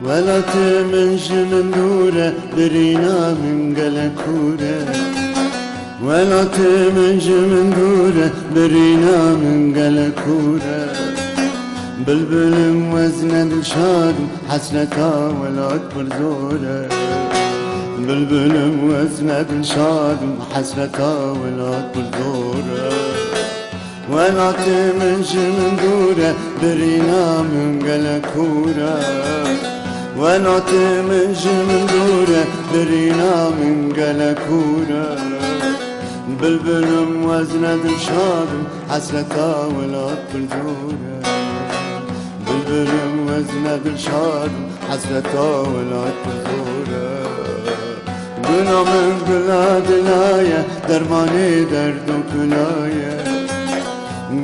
ولات من جمن دوره برينا من قلكوره ولات من جمن دوره برينا من قلكوره بلبل موزنة دلشاد حسرتا ولات برزوره بلبل موزنة دلشاد حسرتا ولات برزوره ولات من جمن دوره برينا من قلكوره ولات من جمن دوره برينا من قلكوره بلبل موزنة دلشاد حسرتا ولات برزوره بلبل موزنة دلشاد حسرتا ولات برزوره گنا من بلاد لایه درمانی درد و کلایه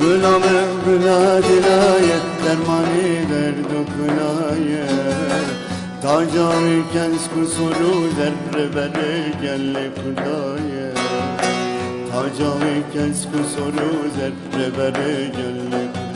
گنا من بلاد لایه درمانی درد و کلایه تا جایی کنس کسولو در بره گل کلایه تا جایی کنس کسولو در بره گل کلایه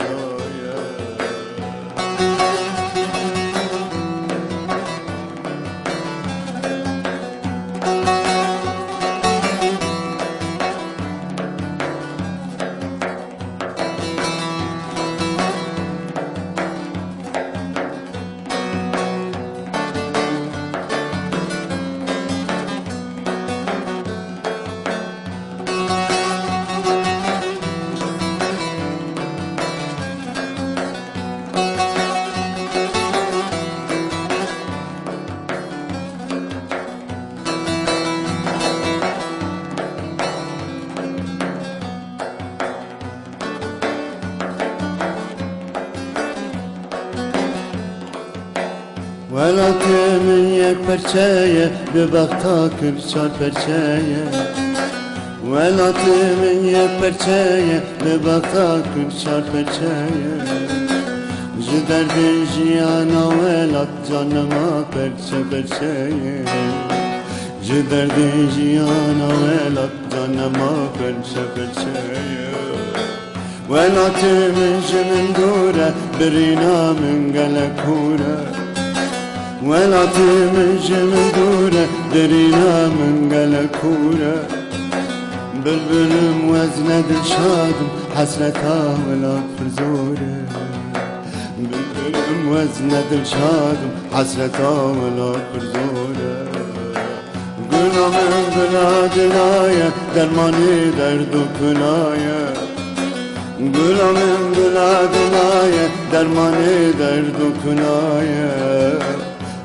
ولات من یک پرچه به بغتا کر چار پرچه ولات من یک پرچه به بغتا کر چار پرچه جدر جیانا ولات جانما پرچه پرچه جدر جیانا ولات جانما پرچه پرچه ولات من جمن دوره برینا من قلکوره ولات من جمن دوره درينا من قلكوره بلبل موزنة دلشاد حسرتها ولات فرزوره بلبل موزنة دلشاد حسرتها ولات فرزوره قلنا من بلاد لايه درماني درد و كلايه قلنا من بلاد لايه درماني درد و كلايه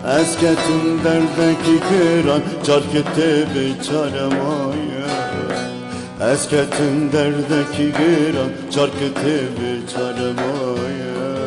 اسکتون دردکی کران چارکته بیچاره مایه اسکتون دردکی کران چارکته بیچاره مایه